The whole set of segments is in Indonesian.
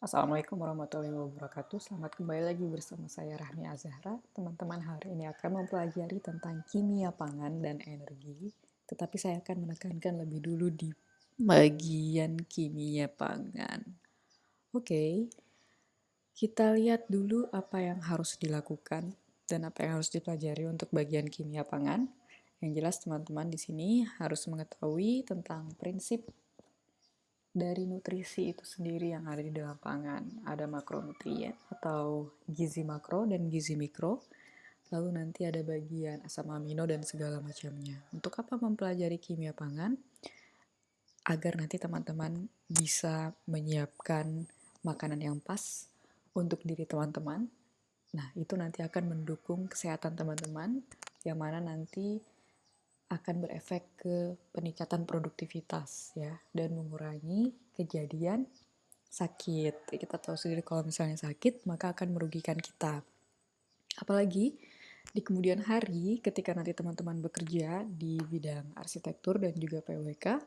Assalamualaikum warahmatullahi wabarakatuh. Selamat kembali lagi bersama saya Rahmi Azahra. Teman-teman, hari ini akan mempelajari tentang kimia pangan dan energi. Tetapi saya akan menekankan lebih dulu di bagian kimia pangan. Oke, kita lihat dulu apa yang harus dilakukan dan apa yang harus dipelajari untuk bagian kimia pangan. Yang jelas teman-teman di sini harus mengetahui tentang prinsip dari nutrisi itu sendiri yang ada di dalam pangan. Ada makronutrien atau gizi makro dan gizi mikro. Lalu nanti ada bagian asam amino dan segala macamnya. Untuk apa mempelajari kimia pangan? Agar nanti teman-teman bisa menyiapkan makanan yang pas untuk diri teman-teman. Nah, itu nanti akan mendukung kesehatan teman-teman, yang mana nanti akan berefek ke peningkatan produktivitas ya, dan mengurangi kejadian sakit. Kita tahu sendiri kalau misalnya sakit maka akan merugikan kita. Apalagi di kemudian hari ketika nanti teman-teman bekerja di bidang arsitektur dan juga PWK,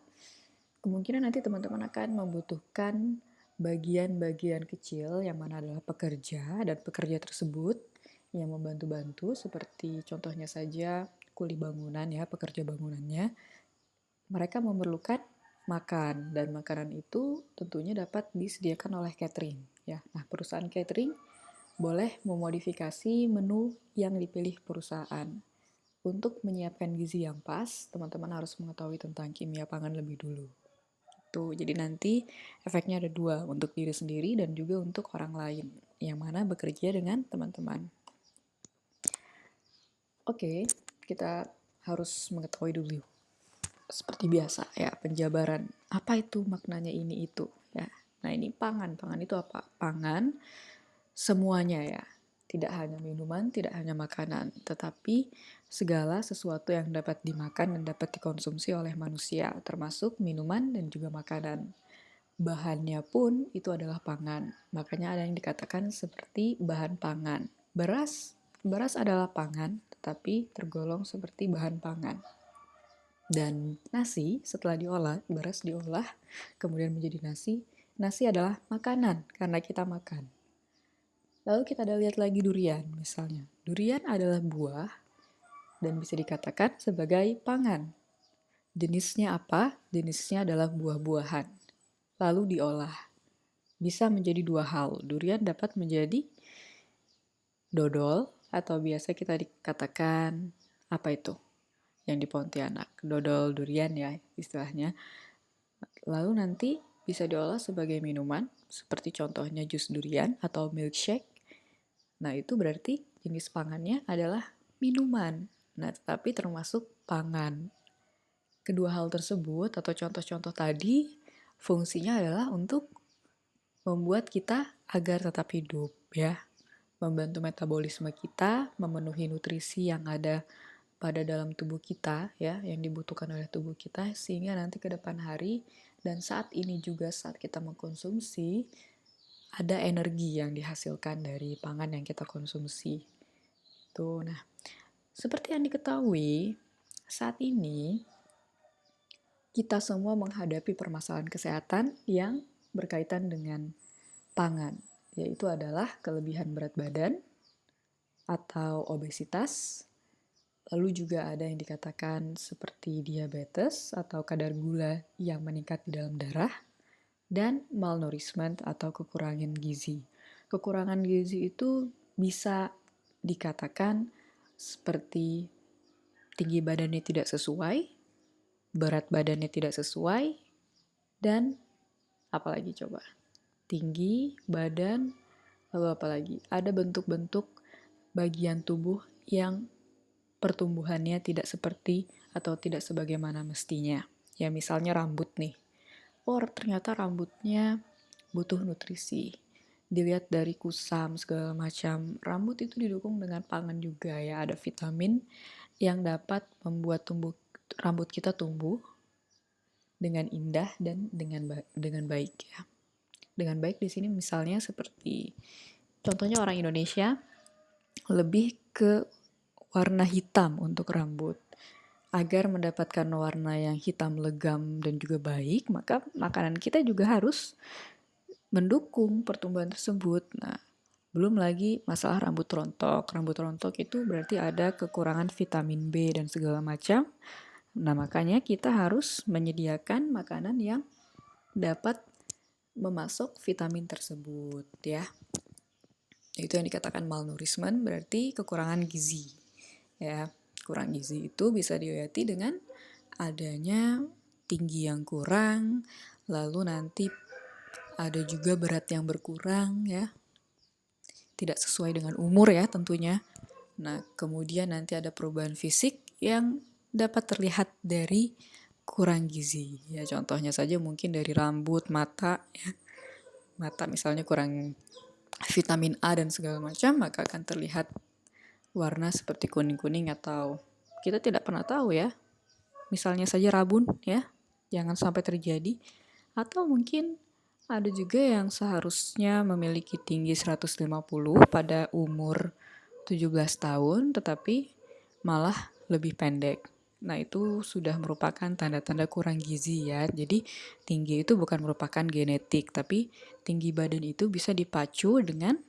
kemungkinan nanti teman-teman akan membutuhkan bagian-bagian kecil yang mana adalah pekerja, dan pekerja tersebut yang membantu-bantu seperti contohnya saja kuli bangunan ya, pekerja bangunannya. Mereka memerlukan makan, dan makanan itu tentunya dapat disediakan oleh catering ya. Nah, perusahaan catering boleh memodifikasi menu yang dipilih perusahaan. Untuk menyiapkan gizi yang pas, teman-teman harus mengetahui tentang kimia pangan lebih dulu. Jadi nanti efeknya ada dua, untuk diri sendiri dan juga untuk orang lain yang mana bekerja dengan teman-teman. Oke, kita harus mengetahui dulu seperti biasa ya, penjabaran apa itu maknanya ini itu ya. Nah, ini pangan itu apa? Pangan semuanya ya, tidak hanya minuman, tidak hanya makanan, tetapi segala sesuatu yang dapat dimakan dan dapat dikonsumsi oleh manusia, termasuk minuman dan juga makanan. Bahannya pun itu adalah pangan, makanya ada yang dikatakan seperti bahan pangan. Beras adalah pangan, tetapi tergolong seperti bahan pangan. Dan nasi setelah diolah, beras diolah, kemudian menjadi nasi. Nasi adalah makanan karena kita makan. Lalu kita lihat lagi durian misalnya. Durian adalah buah dan bisa dikatakan sebagai pangan. Jenisnya apa? Jenisnya adalah buah-buahan. Lalu diolah. Bisa menjadi dua hal. Durian dapat menjadi dodol atau biasa kita dikatakan apa itu? Yang di Pontianak, dodol durian ya istilahnya. Lalu nanti bisa diolah sebagai minuman, seperti contohnya jus durian atau milkshake. Nah, itu berarti jenis pangannya adalah minuman. Nah, tetapi termasuk pangan. Kedua hal tersebut atau contoh-contoh tadi fungsinya adalah untuk membuat kita agar tetap hidup ya. Membantu metabolisme kita, memenuhi nutrisi yang ada pada dalam tubuh kita ya, yang dibutuhkan oleh tubuh kita, sehingga nanti ke depan hari dan saat ini juga saat kita mengkonsumsi ada energi yang dihasilkan dari pangan yang kita konsumsi. Tuh, nah, seperti yang diketahui, saat ini kita semua menghadapi permasalahan kesehatan yang berkaitan dengan pangan, yaitu adalah kelebihan berat badan atau obesitas. Lalu juga ada yang dikatakan seperti diabetes atau kadar gula yang meningkat di dalam darah, dan malnourishment atau kekurangan gizi. Kekurangan gizi itu bisa dikatakan seperti tinggi badannya tidak sesuai, berat badannya tidak sesuai, dan apalagi coba? Tinggi badan, lalu apalagi? Ada bentuk-bentuk bagian tubuh yang pertumbuhannya tidak seperti atau tidak sebagaimana mestinya. Ya misalnya rambut nih. Oh, ternyata rambutnya butuh nutrisi. Dilihat dari kusam segala macam. Rambut itu didukung dengan pangan juga ya. Ada vitamin yang dapat membuat rambut kita tumbuh dengan indah dan dengan baik ya. Dengan baik di sini misalnya seperti contohnya orang Indonesia lebih ke warna hitam untuk rambut. Agar mendapatkan warna yang hitam legam dan juga baik, maka makanan kita juga harus mendukung pertumbuhan tersebut. Nah, belum lagi masalah rambut rontok. Rambut rontok itu berarti ada kekurangan vitamin B dan segala macam. Nah, makanya kita harus menyediakan makanan yang dapat memasok vitamin tersebut ya. Itu yang dikatakan malnourishment, berarti kekurangan gizi. Ya, kurang gizi itu bisa diobati dengan adanya tinggi yang kurang, lalu nanti ada juga berat yang berkurang ya. Tidak sesuai dengan umur ya tentunya. Nah, kemudian nanti ada perubahan fisik yang dapat terlihat dari kurang gizi. Ya, contohnya saja mungkin dari rambut, mata ya. Mata misalnya kurang vitamin A dan segala macam, maka akan terlihat warna seperti kuning-kuning atau kita tidak pernah tahu ya. Misalnya saja rabun ya, jangan sampai terjadi. Atau mungkin ada juga yang seharusnya memiliki tinggi 150 pada umur 17 tahun tetapi malah lebih pendek. Nah, itu sudah merupakan tanda-tanda kurang gizi ya. Jadi, tinggi itu bukan merupakan genetik, tapi tinggi badan itu bisa dipacu dengan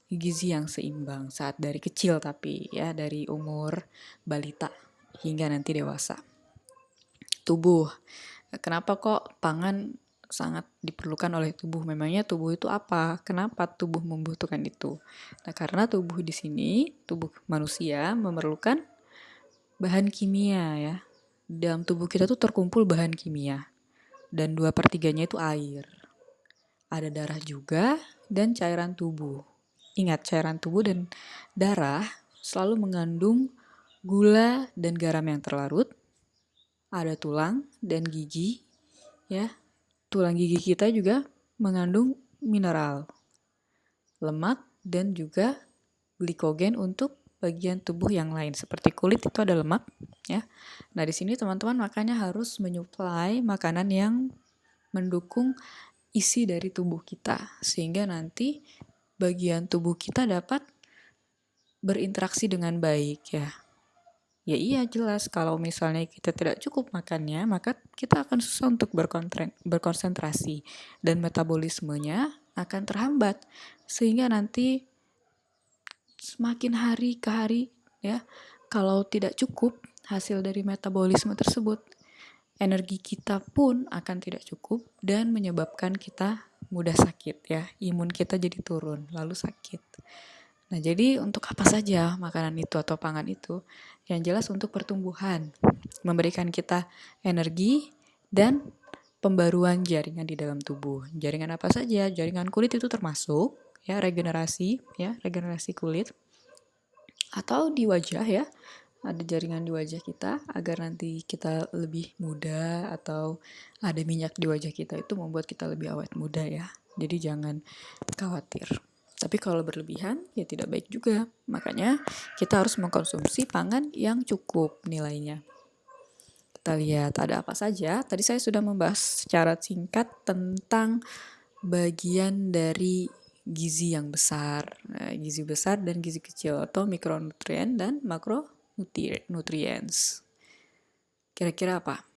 gizi yang seimbang saat dari kecil tapi ya, dari umur balita hingga nanti dewasa. Tubuh. Kenapa kok pangan sangat diperlukan oleh tubuh? Memangnya tubuh itu apa? Kenapa tubuh membutuhkan itu? Nah, karena tubuh di sini, tubuh manusia memerlukan bahan kimia ya. Dalam tubuh kita tuh terkumpul bahan kimia. Dan 2/3-nya itu air. Ada darah juga dan cairan tubuh. Ingat, cairan tubuh dan darah selalu mengandung gula dan garam yang terlarut. Ada tulang dan gigi ya. Tulang gigi kita juga mengandung mineral, lemak, dan juga glikogen untuk bagian tubuh yang lain. Seperti kulit itu ada lemak ya. Nah, di sini teman-teman makanya harus menyuplai makanan yang mendukung isi dari tubuh kita sehingga nanti bagian tubuh kita dapat berinteraksi dengan baik ya. Ya iya jelas kalau misalnya kita tidak cukup makannya, maka kita akan susah untuk berkonsentrasi dan metabolismenya akan terhambat sehingga nanti semakin hari ke hari ya, kalau tidak cukup hasil dari metabolisme tersebut, energi kita pun akan tidak cukup dan menyebabkan kita mudah sakit ya, imun kita jadi turun lalu sakit. Nah, jadi untuk apa saja makanan itu atau pangan itu? Yang jelas untuk pertumbuhan, memberikan kita energi dan pembaruan jaringan di dalam tubuh. Jaringan apa saja? Jaringan kulit itu termasuk ya, regenerasi kulit. Atau di wajah ya, ada jaringan di wajah kita agar nanti kita lebih muda, atau ada minyak di wajah kita itu membuat kita lebih awet muda ya. Jadi jangan khawatir. Tapi kalau berlebihan ya tidak baik juga. Makanya kita harus mengkonsumsi pangan yang cukup nilainya. Kita lihat ada apa saja. Tadi saya sudah membahas secara singkat tentang bagian dari gizi yang besar. Nah, gizi besar dan gizi kecil atau mikronutrien dan makronutriens. Kira-kira apa?